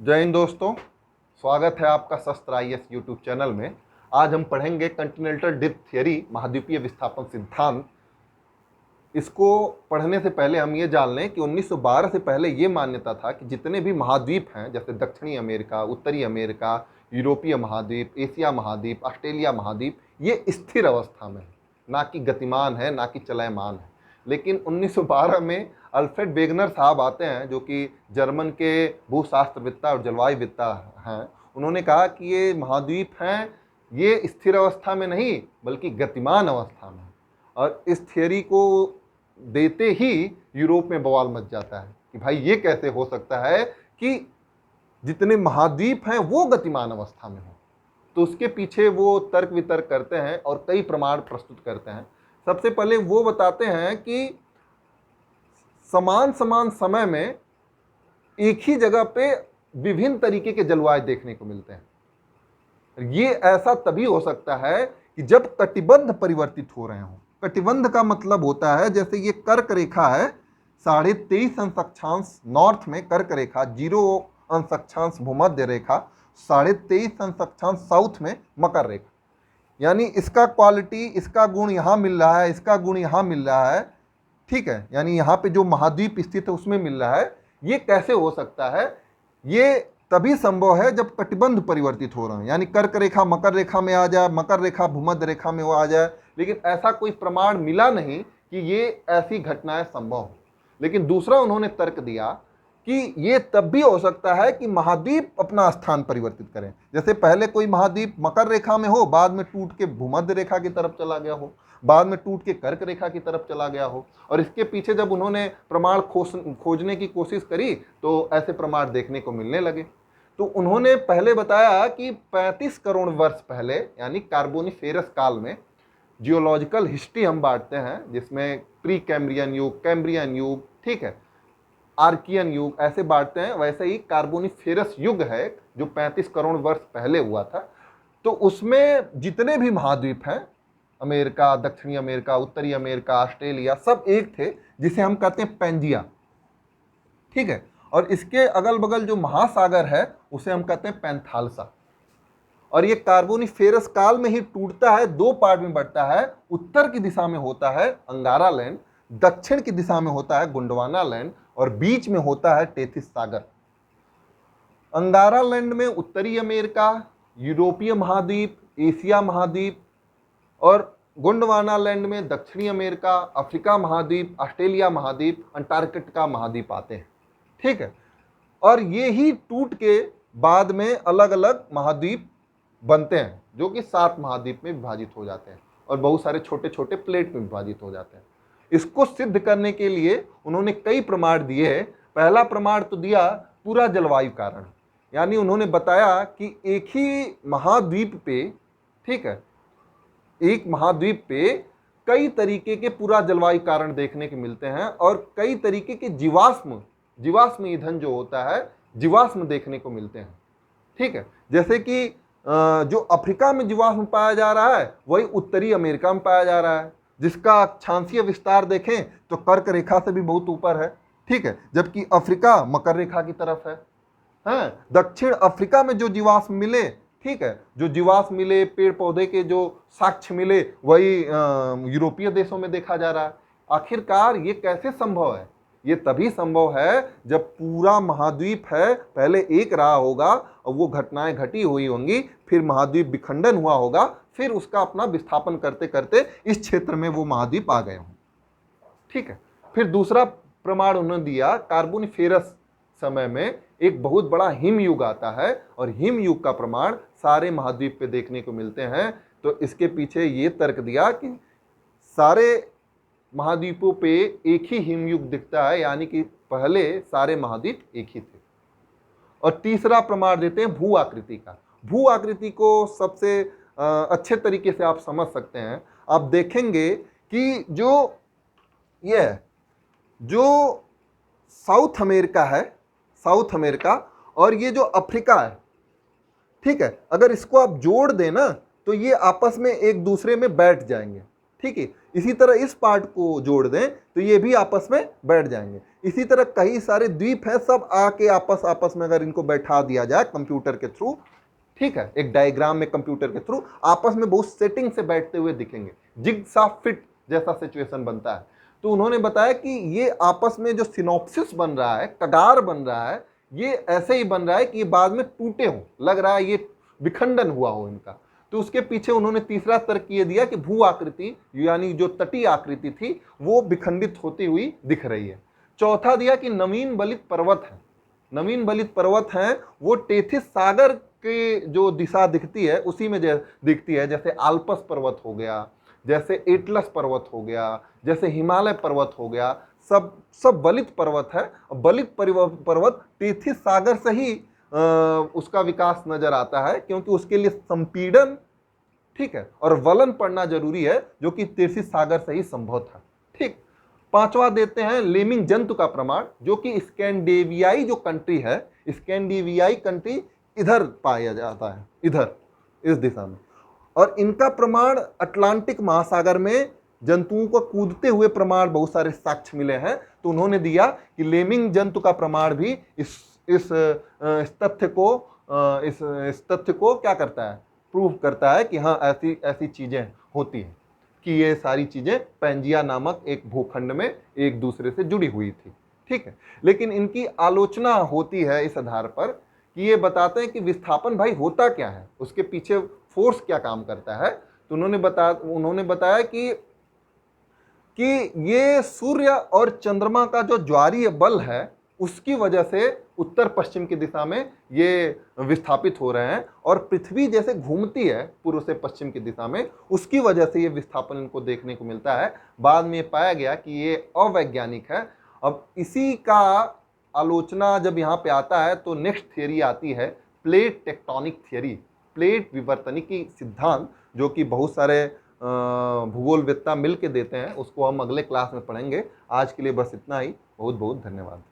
जय हिंद दोस्तों, स्वागत है आपका शस्त्र IAS यूट्यूब चैनल में। आज हम पढ़ेंगे कंटिनेंटल डिप्थ थियरी, महाद्वीपीय विस्थापन सिद्धांत। इसको पढ़ने से पहले हम ये जान लें कि 1912 से पहले ये मान्यता था कि जितने भी महाद्वीप हैं, जैसे दक्षिणी अमेरिका, उत्तरी अमेरिका, यूरोपीय महाद्वीप, एशिया महाद्वीप, ऑस्ट्रेलिया महाद्वीप, ये स्थिर अवस्था में है, ना कि गतिमान है, ना कि चलयमान है। लेकिन 1912 में अल्फ्रेड वेगनर साहब आते हैं, जो कि जर्मन के भूशास्त्रवेत्ता और जलवायुवेत्ता हैं। उन्होंने कहा कि ये महाद्वीप हैं, ये स्थिर अवस्था में नहीं बल्कि गतिमान अवस्था में। और इस थियरी को देते ही यूरोप में बवाल मच जाता है कि भाई ये कैसे हो सकता है कि जितने महाद्वीप हैं वो गतिमान अवस्था में हो। तो उसके पीछे वो तर्क वितर्क करते हैं और कई प्रमाण प्रस्तुत करते हैं। सबसे पहले वो बताते हैं कि समान समान समय में एक ही जगह पे विभिन्न तरीके के जलवायु देखने को मिलते हैं। ये ऐसा तभी हो सकता है कि जब कटिबंध परिवर्तित हो रहे हों। कटिबंध का मतलब होता है, जैसे ये कर्क रेखा है, 23.5 अंश अक्षांश नॉर्थ में कर्क रेखा, 0 अंश अक्षांश भूमध्य रेखा, 23.5 अंश अक्षांश साउथ में मकर रेखा। यानी इसका क्वालिटी, इसका गुण यहाँ मिल रहा है, इसका गुण यहाँ मिल रहा है, ठीक है। यानी यहाँ पे जो महाद्वीप स्थित है उसमें मिल रहा है। ये कैसे हो सकता है? ये तभी संभव है जब कटिबंध परिवर्तित हो रहे हैं, यानी कर्क रेखा मकर रेखा में आ जाए, मकर रेखा भूमध्य रेखा में वो आ जाए। लेकिन ऐसा कोई प्रमाण मिला नहीं कि ये ऐसी घटनाएं संभव हो। लेकिन दूसरा उन्होंने तर्क दिया कि ये तब भी हो सकता है कि महाद्वीप अपना स्थान परिवर्तित करें। जैसे पहले कोई महाद्वीप मकर रेखा में हो, बाद में टूट के भूमध्य रेखा की तरफ चला गया हो, बाद में टूट के कर्क रेखा की तरफ चला गया हो। और इसके पीछे जब उन्होंने प्रमाण खोजने की कोशिश करी तो ऐसे प्रमाण देखने को मिलने लगे। तो उन्होंने पहले बताया कि 35 करोड़ वर्ष पहले, यानी कार्बोनिफेरस काल में, जियोलॉजिकल हिस्ट्री हम बांटते हैं जिसमें प्री कैम्ब्रियन युग, कैम्ब्रियन युग, ठीक है, आर्कियन युग, ऐसे बांटते हैं। वैसे ही कार्बोनिफेरस युग है जो 35 करोड़ वर्ष पहले हुआ था। तो उसमें जितने भी महाद्वीप हैं, अमेरिका, दक्षिणी अमेरिका, उत्तरी अमेरिका, ऑस्ट्रेलिया, सब एक थे, जिसे हम कहते हैं पैंजिया, ठीक है। और इसके अगल बगल जो महासागर है उसे हम कहते हैं पैंथालसा। और ये कार्बोनिफेरस काल में ही टूटता है, दो पार्ट में बढ़ता है। उत्तर की दिशा में होता है अंगारा लैंड, दक्षिण की दिशा में होता है गोंडवाना लैंड, और बीच में होता है टेथिस सागर। अंगारा लैंड में उत्तरी अमेरिका, यूरोपीय महाद्वीप, एशिया महाद्वीप, और गोंडवाना लैंड में दक्षिणी अमेरिका, अफ्रीका महाद्वीप, ऑस्ट्रेलिया महाद्वीप, अंटार्कटिका महाद्वीप आते हैं, ठीक है। और ये ही टूट के बाद में अलग अलग महाद्वीप बनते हैं, जो कि 7 महाद्वीप में विभाजित हो जाते हैं और बहुत सारे छोटे छोटे प्लेट में विभाजित हो जाते हैं। इसको सिद्ध करने के लिए उन्होंने कई प्रमाण दिए हैं। पहला प्रमाण तो दिया पूरा जलवायु कारण, यानी उन्होंने बताया कि एक ही महाद्वीप पे, ठीक है, एक महाद्वीप पे कई तरीके के पूरा जलवायु कारण देखने के मिलते हैं और कई तरीके के जीवाश्म ईंधन जो होता है, जीवाश्म देखने को मिलते हैं, ठीक है। जैसे कि जो अफ्रीका में जीवाश्म पाया जा रहा है वही उत्तरी अमेरिका में पाया जा रहा है, जिसका अक्षांशीय विस्तार देखें तो कर्क रेखा से भी बहुत ऊपर है, ठीक है, जबकि अफ्रीका मकर रेखा की तरफ है। हाँ, दक्षिण अफ्रीका में जो जीवाश्म मिले, ठीक है, जो जीवाश्म मिले, पेड़ पौधे के जो साक्ष्य मिले, वही यूरोपीय देशों में देखा जा रहा है। आखिरकार ये कैसे संभव है? ये तभी संभव है जब पूरा महाद्वीप है, पहले एक रहा होगा और वो घटनाएं घटी हुई होंगी, फिर महाद्वीप विखंडन हुआ होगा, फिर उसका अपना विस्थापन करते करते इस क्षेत्र में वो महाद्वीप आ गए हों, ठीक है। फिर दूसरा प्रमाण उन्होंने दिया, कार्बोनिफेरस समय में एक बहुत बड़ा हिम युग आता है और हिम युग का प्रमाण सारे महाद्वीप पे देखने को मिलते हैं। तो इसके पीछे ये तर्क दिया कि सारे महाद्वीपों पे एक ही हिमयुग दिखता है, यानी कि पहले सारे महाद्वीप एक ही थे। और तीसरा प्रमाण देते हैं भू आकृति का। भू आकृति को सबसे अच्छे तरीके से आप समझ सकते हैं। आप देखेंगे कि जो साउथ अमेरिका है, साउथ अमेरिका, और ये जो अफ्रीका है, ठीक है, अगर इसको आप जोड़ दें ना तो ये आपस में एक दूसरे में बैठ जाएंगे, ठीक है। इसी तरह इस पार्ट को जोड़ दें तो ये भी आपस में बैठ जाएंगे। इसी तरह कई सारे द्वीप हैं, सब आके आपस में अगर इनको बैठा दिया जाए कंप्यूटर के थ्रू, ठीक है, एक डायग्राम में कंप्यूटर के थ्रू आपस में बहुत सेटिंग से बैठते हुए दिखेंगे, जिगसा फिट जैसा सिचुएशन बनता है। तो उन्होंने बताया कि ये आपस में जो सिनॉप्सिस बन रहा है, कगार बन रहा है, ये ऐसे ही बन रहा है कि ये बाद में टूटे हों, लग रहा है ये विखंडन हुआ हो इनका। तो उसके पीछे उन्होंने तीसरा तर्क ये दिया कि भू आकृति यानी जो तटीय आकृति थी वो विखंडित होती हुई दिख रही है। चौथा दिया कि नवीन बलित पर्वत है, नवीन बलित पर्वत हैं वो टेथिस सागर के जो दिशा दिखती है उसी में दिखती है, जैसे आल्पस पर्वत हो गया, जैसे एटलस पर्वत हो गया, जैसे हिमालय पर्वत हो गया, सब बलित पर्वत है। बलित पर्वत टेथिस सागर से ही उसका विकास नजर आता है, क्योंकि उसके लिए संपीड़न, ठीक है, और वलन पड़ना जरूरी है, जो कि टेथिस सागर से ही संभव था। ठीक। पांचवा देते हैं लेमिंग जंतु का प्रमाण, जो कि स्कैंडिनेवियाई जो कंट्री है, स्कैंडिनेवियाई कंट्री इधर पाया जाता है, इधर इस दिशा में, और इनका प्रमाण अटलांटिक महासागर में जंतुओं को कूदते हुए प्रमाण बहुत सारे साक्ष्य मिले हैं। तो उन्होंने दिया कि लेमिंग जंतु का प्रमाण भी इस तथ्य को क्या करता है, प्रूव करता है कि हाँ ऐसी ऐसी चीजें होती हैं, कि ये सारी चीजें पैंजिया नामक एक भूखंड में एक दूसरे से जुड़ी हुई थी। ठीक है। लेकिन इनकी आलोचना होती है इस आधार पर कि ये बताते हैं कि विस्थापन भाई होता क्या है, उसके पीछे फोर्स क्या काम करता है। तो उन्होंने बताया कि ये सूर्य और चंद्रमा का जो ज्वारीय बल है उसकी वजह से उत्तर पश्चिम की दिशा में ये विस्थापित हो रहे हैं, और पृथ्वी जैसे घूमती है पूर्व से पश्चिम की दिशा में, उसकी वजह से ये विस्थापन इनको देखने को मिलता है। बाद में पाया गया कि ये अवैज्ञानिक है। अब इसी का आलोचना जब यहाँ पे आता है तो नेक्स्ट थियरी आती है प्लेट टेक्टोनिक थियरी, प्लेट विवर्तनिकी सिद्धांत, जो कि बहुत सारे भूगोलवेत्ता मिल के देते हैं। उसको हम अगले क्लास में पढ़ेंगे। आज के लिए बस इतना ही। बहुत बहुत धन्यवाद।